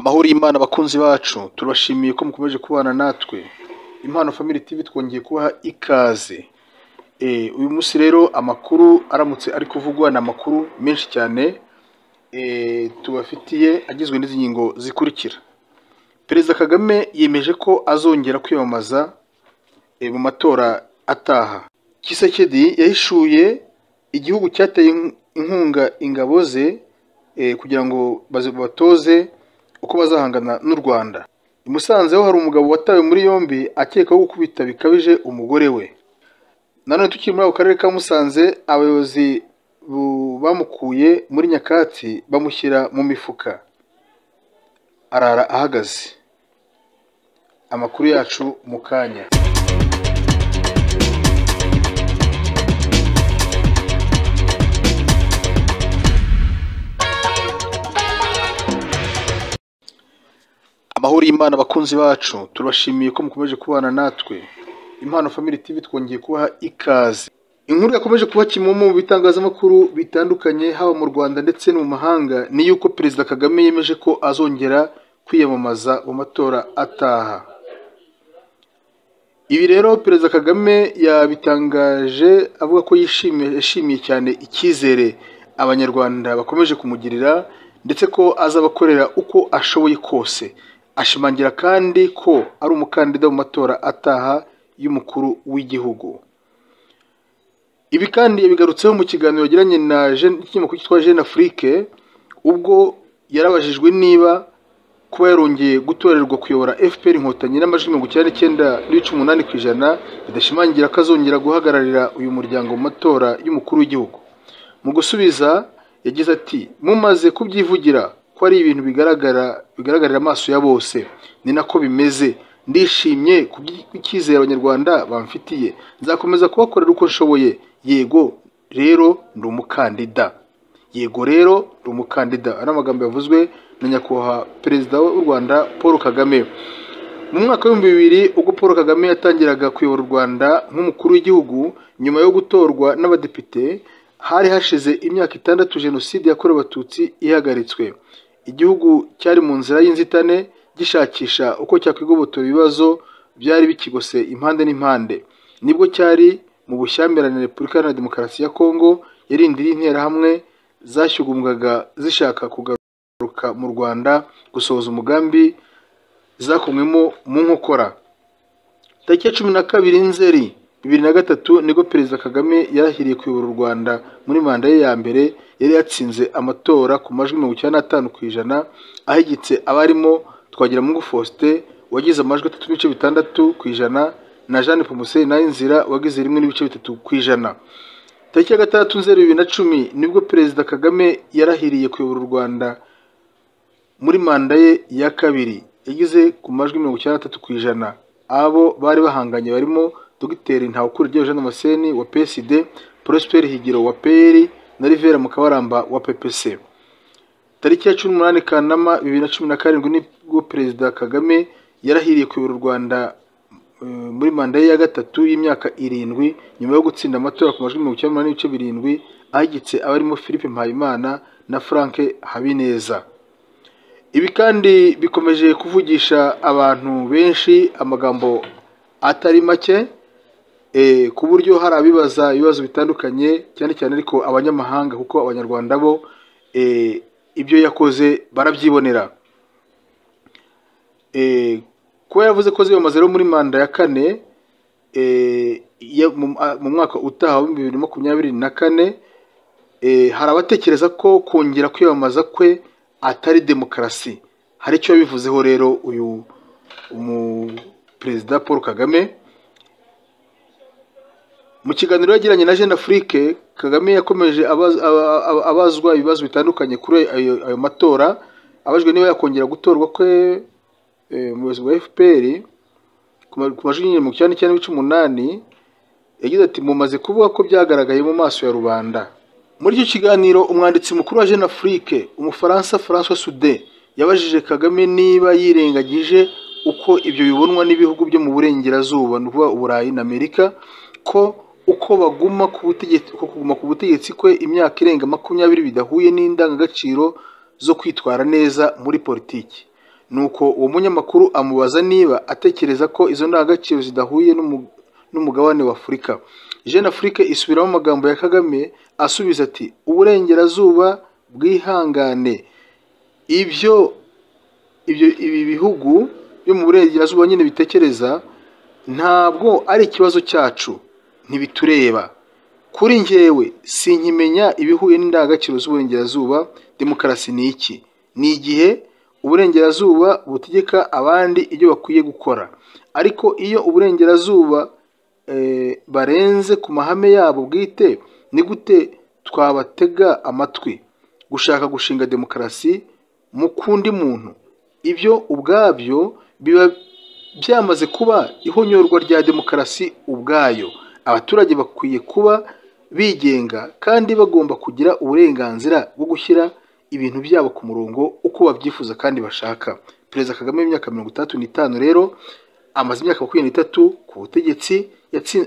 Amahoro y'Imana abakunzi bacu, turabashimiye ko mukomeje kubana natwe. Impano Family TV twongeye kubaha ikaze. Uyu munsi rero amakuru aramutse ari kuvugwa na amakuru menshi cyane tubafitiye agizwe n'izi ngingo zikurikira. Perezida Kagame yemeje ko azongera kwiyamamaza mu matora ataha. Tshisekedi yahishuye igihugu cyateye inkunga ingabo ze kugira ngo batoze uko bazahangana n'u Rwanda. I Musanze ho hari umugabo watawe muri yombi akekwaho gukubita bikabije umugore we. Nanone tukiri muri ako karere ka Musanze, abayobozi bamukuye muri nyakatsi bamushyira mu mifuka, arara ahagaze. Amakuru yacu mu kanya. Amahoro y'Imana abakunzi bacu, turabashimiye ko mukomeje kubana natwe. Impano Family TV twongeye kubaha ikaze. Inkuru yakomeje kuba kimomo mu bitangazamakuru bitandukanye haba mu Rwanda ndetse no mu mahanga ni yuko Perezida Kagame yemeje ko azongera kwiyamamaza mu matora ataha. Ibi rero Perezida Kagame yabitangaje avuga ko yishimiye cyane icyizere Abanyarwanda bakomeje kumugirira ndetse ko azabakorera uko ashoboye kose. Ashimangira kandi ko ari umukandida mu matora ataha y'umukuru w'igihugu. Ibi kandi yabigarutseho mu kiganiro yagiranye na ikinyamakuru cyitwa Jeune Afrique, ubwo yarabajijwe niba kuba yarongeye gutorerwa kuyobora FPR Inkotanyi n'amajwi 99.8% bidashimangira ko azongera guhagararira uyu muryango mu matora y'umukuru w'igihugu. Mu gusubiza yagize ati, mumaze kubyivugira ko ari ibintu bigaragarira amaso ya bose, ni nako bimeze. Ndishimye kucyizera Abanyarwanda bamfitiye, nzakomeza kubakorera uko nshoboye. Yego rero ndi umukandida. Yego rero ndi umukandida. Ari amagambo yavuzwe na nyakubahwa Perezida w'u Rwanda Paul Kagame. Mu mwaka wa 2000 ubwo Paul Kagame yatangiraga kuyobora u Rwanda nk'umukuru w'igihugu nyuma yo gutorwa n'abadepite, hari hashize imyaka 6 Jenoside yakorewe Abatutsi ihagaritswe. Igihugu cyari mu nzira y'inzitane gishakisha uko cyakwigobotora ibibazo byari bikigose impande n'impande. Nibwo cyari mu bushyamirane Repubulika Iharanira Demokarasi ya Kongo yarindiriye interahamwe zashyugumbwaga zishaka kugaruka mu Rwanda gusohoza umugambi zakomwemo mu nkokora. Tariki ya 12 Nzeri 2003 nibwo Perezida Kagame yarahiriye kuyobora u Rwanda muri manda ye ya mbere. Yari yatsinze amatora ku majwi 95%, ahigitse abarimo Twagiramungu Faustin wagize amajwi 3.6% na Jeanne Pomuse Nayinzira wagize 1.3%. Tariki ya 6 Nzeri 2010 nibwo Perezida Kagame yarahiriye kuyobora u Rwanda muri manda ye ya kabiri, yagize ku majwi 93%. Abo bari bahanganye barimo Dr Ntawukuriryayo Jean Damascene wa PSD, Prosper Higiro wa PL na Rivera Mukabaramba wa PPC. Tariki ya 18 Kanama 2017 nibwo Perezida Kagame yarahiriye kuyobora u Rwanda muri manda ye ya gatatu y'imyaka 7 nyuma yo gutsinda amatora ku majwi 97.7, ahigitse abarimo Philippe Mpayimana na Frank Habineza. Ibi kandi bikomeje kuvugisha abantu benshi amagambo atari make, ku buryo hari abibaza ibibazo bitandukanye cyane cyane ariko abanyamahanga, kuko Abanyarwanda bo ibyo yakoze barabyibonera. Kuba yavuze ko ziyamaze rero muri manda ya kane mu mwaka utaha wa 2024, hari abatekereza ko kongera kwiyamamaza kwe atari demokarasi. Hari icyo bivuzeho rero uyu Perezida Paul Kagame. Mu kiganiro yagiranye na Jeune Afrique, Kagame yakomeje abazwa ibibazo bitandukanye kuri ayo matora, abajwe niba yakongera gutorwa kwe umuyobozi wa FPR ku majwi 99.8%. Yagize ati, mumaze kuvuga ko byagaragaye mu maso ya rubanda. Muri icyo kiganiro umwanditsi mukuru wa Jeune Afrique Umufaransa François Soudet yabajije Kagame niba yirengagije uko ibyo bibonwa n'ibihugu byo mu burengerazuba n'ubuva Uburayi na Amerika, ko uko baguma ku butegetsi kwe imyaka irenga 20 bidahuye n'indangagaciro zo kwitwara neza muri politiki. nuko uwo munyamakuru amubaza niba atekereza ko izo ndangagaciro zidahuye n'umugabane wa Afurika. Jeune Afrique isubiramo amagambo ya Kagame asubiza ati uburengerazuba bwihangane, ibi bihugu byo mu burengerazuba nyine bitekereza ntabwo ari ikibazo cyacu, ntibitureba. Kuri njyewe sinkimenya ibihuye n'indangagaciro z'uburengerazuba. Demokarasi ni iki? Ni igihe uburengerazuba butegeka abandi ibyo bakwiye gukora, ariko iyo uburengerazuba barenze ku mahame yabo bwite, ni gute twabatega amatwi gushaka gushinga demokarasi mu kundi muntu? Ibyo ubwabyo biba byamaze kuba ihonyorwa rya demokarasi ubwayo. Abaturage bakwiye kuba bigenga kandi bagomba kugira uburenganzira bwo gushyira ibintu byabo ku murongo uko babyifuza kandi bashaka. Perezida Kagame w'imyaka 35 rero amaze imyaka 23 ku butegetsi,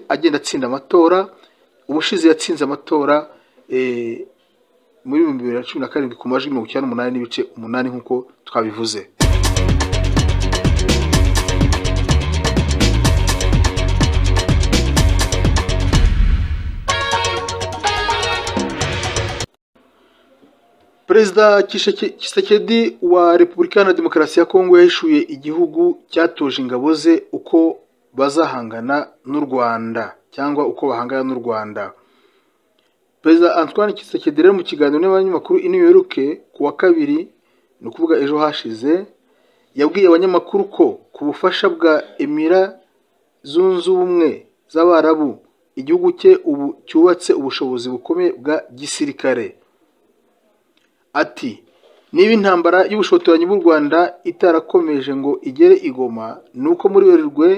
agenda atsinda amatora. Ubushize yatsinze amatora muri 2017 ku majwi 98.8 nk'uko twabivuze. Perezida Tshisekedi wa Repubulika Iharanira Demokarasi ya Kongo yahishuye igihugu cyatoje ingabo ze uko bazahangana n'u Rwanda cyangwa uko bahangana n'u Rwanda. Perezida Antoine Tshisekedi rero mu kiganiro n'abanyamakuru i New York ku wa kabiri, ni ukuvuga ejo hashize, yabwiye abanyamakuru ko ku bufasha bwa Emira Zunze Ubumwe z'Abarabu igihugu cye ubu cyubatse ubushobozi bukomeye bwa gisirikare. Ati niba intambara y'ubushotoranyi bw'u Rwanda itarakomeje ngo igere i Goma, nuko muri Werurwe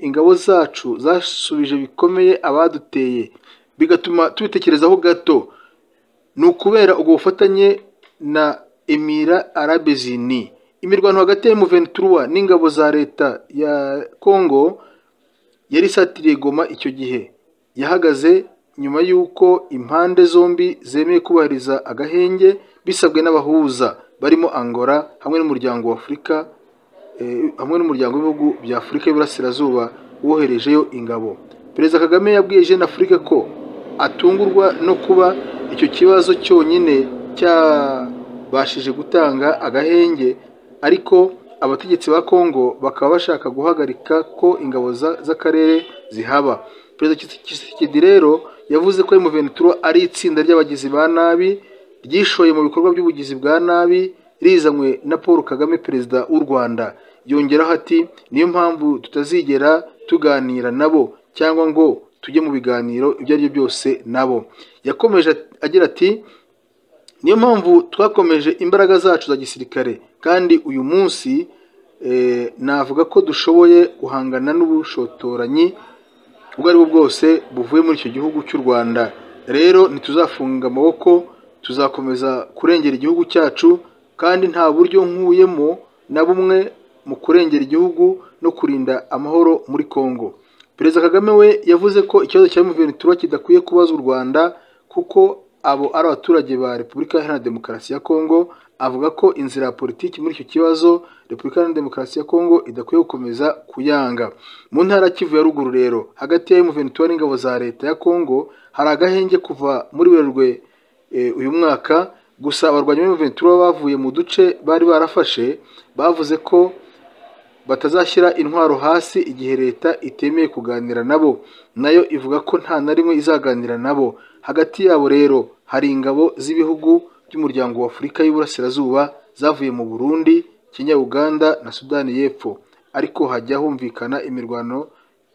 ingabo zacu zasubije bikomeye abaduteye, bigatuma tubitekerezaho gato. Ni ukubera ubwo bufatanye na Emira Arabes Unis. Imirwano hagati ya M23 n'ingabo za leta ya Kongo yari satiriye Goma icyo gihe yahagaze nyuma y'uko impande zombi zemeye kubahiriza agahenge bisabwe n'abahuza barimo Angola hamwe n'umuryango wa Afurika, hamwe n'umuryango w'ibihugu bya Afurika y'Iburasirazuba woherejeyo ingabo. Perezida Kagame yabwiye Jeune Afrique ko atungurwa no kuba icyo kibazo cyonyine cyabashije gutanga agahenge, ariko abategetsi ba Kongo bakaba bashaka guhagarika ko ingabo z'akarere zihaba. Perezida Tshisekedi rero yavuze ko M23 ari itsinda ry'abagizi ba nabi ryishoye mu bikorwa by'ubugizi bwa nabi rizanywe na Paul Kagame, perezida w'u Rwanda. Yongeraho ati niyo mpamvu tutazigera tuganira nabo cyangwa ngo tujye mu biganiro ibyo ari byo byose nabo. Yakomeje agira ati niyo mpamvu twakomeje imbaraga zacu za gisirikare, kandi uyu munsi navuga ko dushoboye guhangana n'ubushotoranyi ubwo ari bwo bwose buvuye muri icyo gihugu cy'u Rwanda. Rero ntituzafunga amaboko, tuzakomeza kurengera igihugu cyacu, kandi nta buryo nkuyemo na bumwe mu kurengera igihugu no kurinda amahoro muri Kongo. Perezida Kagame we yavuze ko ikibazo cya M23 kidakwiye kubaza u Rwanda kuko abo ari abaturage ba Repubulika Iharanira Demokarasi ya Kongo. Avuga ko inzira ya politiki muri icyo kibazo Repubulika Iharanira Demokarasi ya Kongo idakwiye gukomeza kuyanga. Mu ntara Kivu ya ruguru rero hagati ya M23 n'ingabo za leta ya Kongo hari agahenge kuva muri Werurwe uyu mwaka. Gusa abarwanyi ba M23 bavuye mu duce bari barafashe bavuze ko batazashyira intwaro hasi igihe leta itemeye kuganira nabo, nayo ivuga ko nta na rimwe izaganira nabo. Hagati yabo rero hari ingabo z'ibihugu by'umuryango wa Afurika y'Iburasirazuba zavuye mu Burundi, Kenya, Uganda na Sudani y'Epfo, ariko hajya humvikana imirwano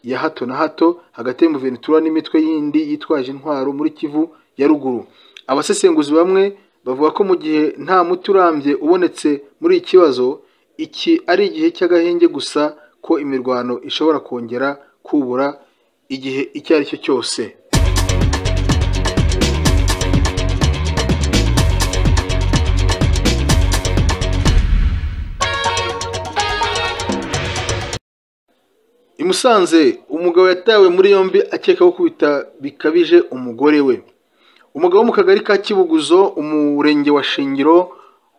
ya hato na hato hagati ya M23 n'imitwe yindi yitwaje intwaro muri Kivu ya ruguru. Abasesenguzi bamwe bavuga ko mu gihe nta muti urambye ubonetse muri iki kibazo, iki ari igihe cy'agahenge gusa, ko imirwano ishobora kongera kubura igihe icyo ari cyo cyose. I Musanze umugabo yatawe muri yombi akeka gukubita bikabije umugore we. Umugabo wo mu kagari ka Kibuguzo, umurenge wa Shingiro,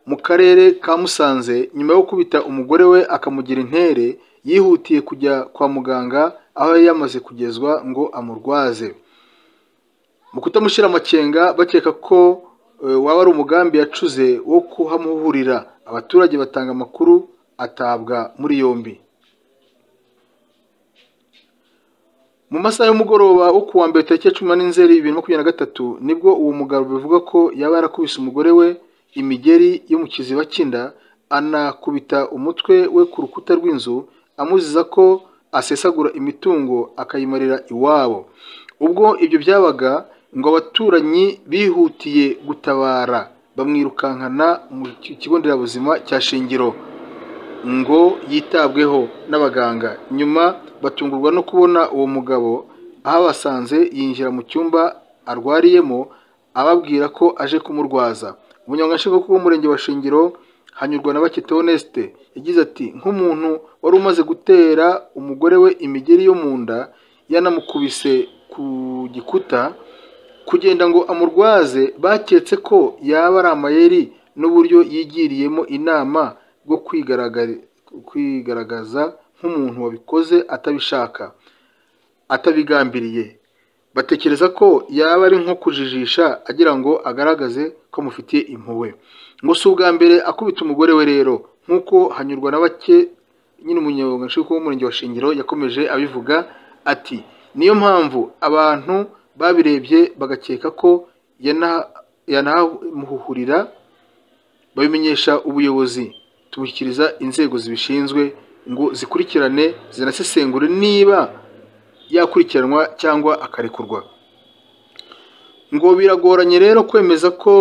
mu karere ka Musanze nyuma yo kubita umugore we akamugira intere, yihutiye kujya kwa muganga aho yari yamaze kugezwa ngo amurwaze. Mu kutamushyira amakenga bakeka ko waba ari umugambi yacuze wo kuhamuhurira, abaturage batanga amakuru atabwa muri yombi. Mu masaha y'umugoroba wo kuwa mbere tariki ya 10 Nzeri 2023 nibwo uwo mugabo bivuga ko yaba yarakubise umugore we imigeri yo mu kiziba cy'inda, anakubita umutwe we ku rukuta rw'inzu amuziza ko asesagura imitungo akayimarira iwabo. Ubwo ibyo byabaga ngo abaturanyi bihutiye gutabara, bamwirukankana mu kigo nderabuzima cya Shingiro ngo yitabweho n'abaganga. Nyuma batungurwa no kubona uwo mugabo aho basanze yinjira mu cyumba arwariyemo ababwira ko aje kumurwaza. Umunyamabanga w'umurenge wa Shingiro Hanyurwa na Bake Theoneste yagize ati nk'umuntu wari umaze gutera umugore we imigeri yo mu nda, yanamukubise ku gikuta kugenda ngo amurwaze, baketse ko yaba ari amayeri n'uburyo yigiriyemo inama bwo kwigaragaza nk'umuntu wabikoze atabishaka, atabigambiriye. Batekereza ko yaba ari nko kujijisha agira ngo agaragaze ko mufitiye impuhwe. Ngo si ubwa mbere akubita umugore we rero, nk'uko Hanyurwa na Bake nyine umunyamabanga w'umurenge wa Shingiro yakomeje abivuga ati niyo mpamvu abantu babirebye bagakeka ko yanamuhurira babimenyesha ubuyobozi, tubushyikiriza inzego zibishinzwe ngo zikurikirane zinasesengure niba yakurikiranwa cyangwa akarekurwa. Ngo biragoranye rero kwemeza ko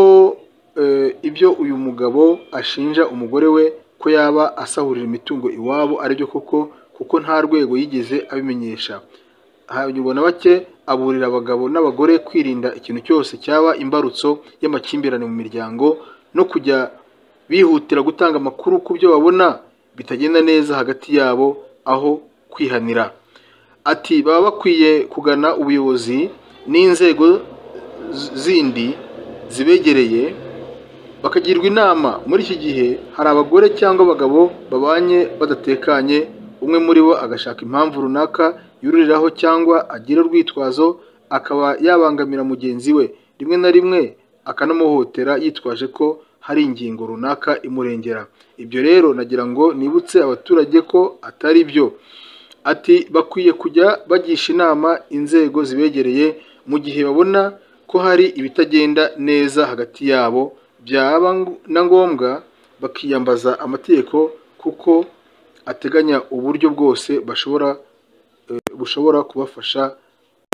ibyo uyu mugabo ashinja umugore we ko yaba asahurira imitungo iwabo aribyo koko, kuko nta rwego yigeze abimenyesha. Hanyurwa na Bake aburira abagabo n'abagore kwirinda ikintu cyose cyaba imbarutso y'amakimbirane mu miryango no kujya bihutira gutanga amakuru ku byo babona bitagenda neza hagati yabo aho kwihanira. Ati baba bakwiye kugana ubuyobozi n'inzego zindi zibegereye bakagirwa inama. Muri iki gihe hari abagore cyangwa abagabo babanye badatekanye, umwe muri bo agashaka impamvu runaka yururiraho cyangwa agira urwitwazo akaba yabangamira mugenzi we, rimwe na rimwe akanamuhotera yitwaje ko hari ingingo runaka imurengera. Ibyo rero nagira ngo nibutse abaturage ko atari byo. Ati bakwiye kujya bagisha inama inzego zibegereye mu gihe babona ko hari ibitagenda neza hagati yabo, byaba na ngombwa bakiyambaza amategeko kuko ateganya uburyo bwose bushobora kubafasha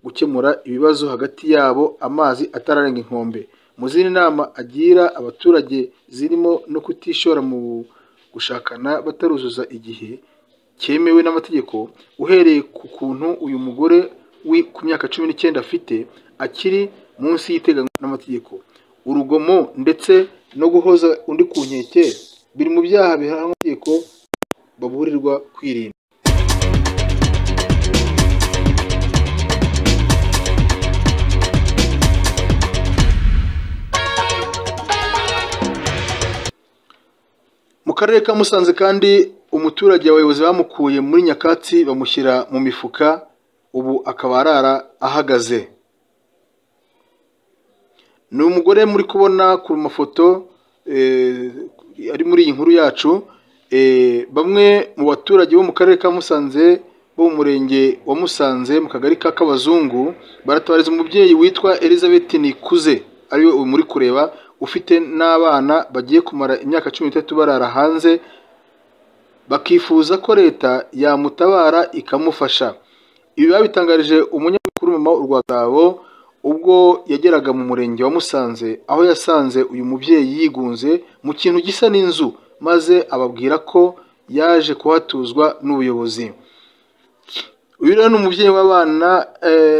gukemura ibibazo hagati yabo amazi atararenga inkombe. Mu zindi nama agira abaturage zirimo no kutishora mu gushakana bataruzuza igihe cyemewe n'amategeko, uhereye ku kuntu uyu mugore ku myaka 19 afite akiri munsi yiteganywa n'amategeko. Urugomo ndetse no guhoza undi ku nkeke biri mu byaha bihanwa n'amategeko baburirwa kwirinda. Mu karere ka Musanze kandi umuturage abayobozi bamukuye muri nyakatsi bamushyira mu mifuka, ubu akaba arara ahagaze. Ni umugore muri kubona ku mafoto ari muri iyi nkuru yacu. Bamwe mu baturage bo mu karere ka Musanze bo mu murenge wa Musanze mu kagari ka Kabazungu baratabariza umubyeyi witwa Elizabeth Nikuze ariwe muri kureba, ufite n'abana bagiye kumara imyaka 13 barara hanze, bakifuza ko leta yamutabara ikamufasha. Ibi babitangarije umunyamakuru Mama Urwagabo ubwo yageraga mu murenge wa Musanze, aho yasanze uyu mubyeyi yigunze mu kintu gisa n'inzu, maze ababwira ko yaje kuhatuzwa n'ubuyobozi. Uyu rero n'umubyeyi w'abana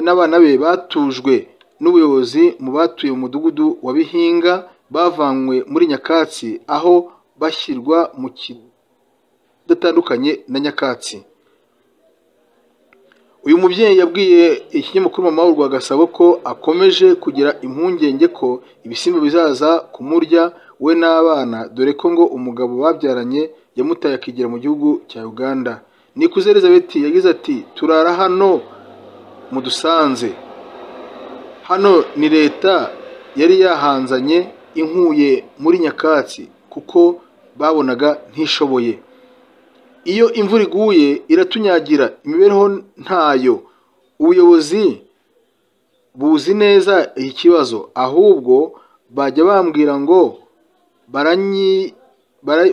n'abana be batujwe n'ubuyobozi mu batuye mu mudugudu wa Bihinga, bavanywe muri nyakatsi aho bashyirwa mu kidatandukanye na nyakatsi. Uyu mubyeyi yabwiye ikinyamakuru Mama Urwagasabo ko akomeje kugira impungenge ko ibisimba bizaza kumurya we n'abana, dore ko ngo umugabo babyaranye yamutaye akigira mu gihugu cya Uganda. Nikuze Elizabeth yagize ati turara hano mudusanze, hano ni leta yari yahanzanye inkuye muri nyakatsi kuko babonaga ntishoboye. Iyo imvura iguye iratunyagira, imibereho ntayo. Ubuyobozi buzi neza iki kibazo, ahubwo bajya bambwira ngo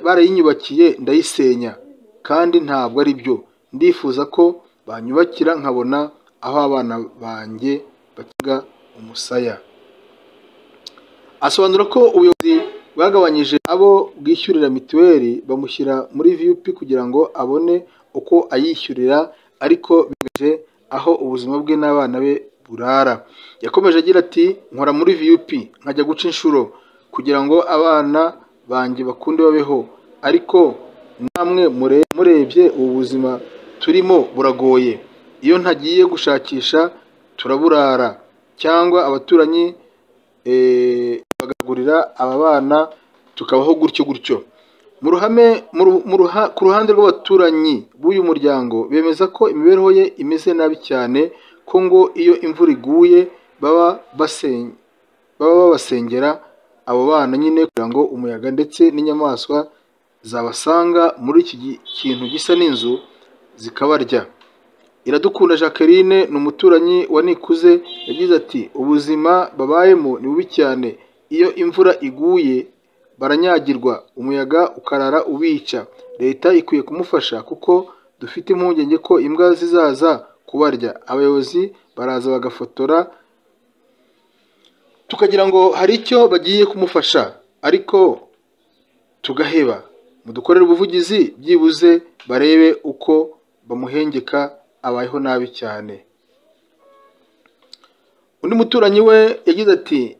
barayinyubakiye ndayisenya, kandi ntabwo ari byo. Ndifuza ko banyubakira nkabona aho abana banjye bakiga umusaya. Asobanura ko ubuyobozi bwagabanyije abo bwishyurira mituweli bamushyira muri VUP kugira ngo abone uko ayishyurira, ariko bigejeje aho ubuzima bwe n'abana be burara. Yakomeje agira ati nkora muri VUP nkajya guca inshuro kugira ngo abana banjye bakunde babeho, ariko namwe murebye ubu buzima turimo buragoye. Iyo ntagiye gushakisha turaburara, cyangwa abaturanyi bagagurira aba bana tukabaho gutyo gutyo. Ku ruhande rw'abaturanyi b'uyu muryango bemeza ko imibereho ye imeze nabi cyane, ko ngo iyo imvura iguye baba babasengera abo bana nyine kugira ngo umuyaga ndetse n'inyamaswa zabasanga muri iki kintu gisa n'inzu zikabarya. Iradukunda Jacqueline ni umuturanyi wa Nikuze yagize ati ubuzima babayemo ni bubi cyane. Iyo imvura iguye baranyagirwa, umuyaga ukarara ubica. Leta ikwiye kumufasha kuko dufite impungenge ko imbwa zizaza kubarya. Abayobozi baraza bagafotora tukagira ngo hari icyo bagiye kumufasha, ariko tugaheba. Mudukorere ubuvugizi byibuze barebe uko bamuhengeka, abayeho nabi cyane. Undi muturanyi we yagize ati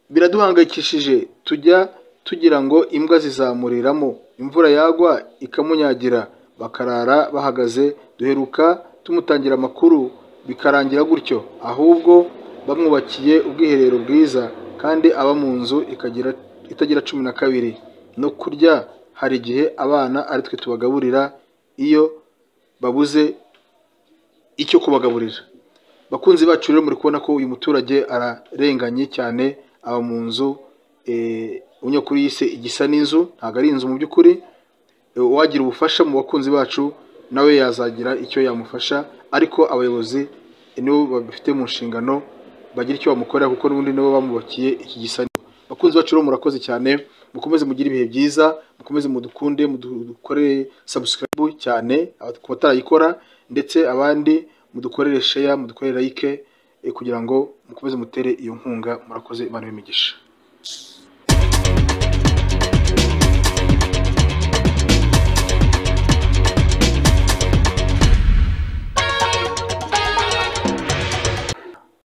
biraduhangayikishije, tujya tugira ngo imbwa zizamuriramo, imvura yagwa ikamunyagira bakarara bahagaze. Duheruka tumutangira amakuru bikarangira gutyo, ahubwo bamwubakiye ubwiherero bwiza kandi aba mu nzu itagira 12 no kurya. Hari igihe abana ari twe tubagaburira iyo babuze icyo kubagaburira. Bakunzi bacu rero muri kubona ko uyu muturage ararenganye cyane, aba mu nzu unyakuri yise igisa n'inzu, ntabwo ari inzu mu by'ukuri. Wagira ubufasha mu bakunzi bacu nawe yazagira icyo yamufasha, ariko abayobozi nibo babifite mu nshingano bagira icyo bamukorera, kuko n'ubundi nibo bamubakiye iki gisa n'inzu. Bakunzi bacu rero murakoze cyane, mukomeze mugire ibihe byiza, mukomeze mudukunde, mudukorere subscribe cyane ku batarayikora, ndetse abandi mudukorere share, mudukorere like kugira ngo mukomeze mutere iyo nkunga. Murakoze, Imana ibimigisha.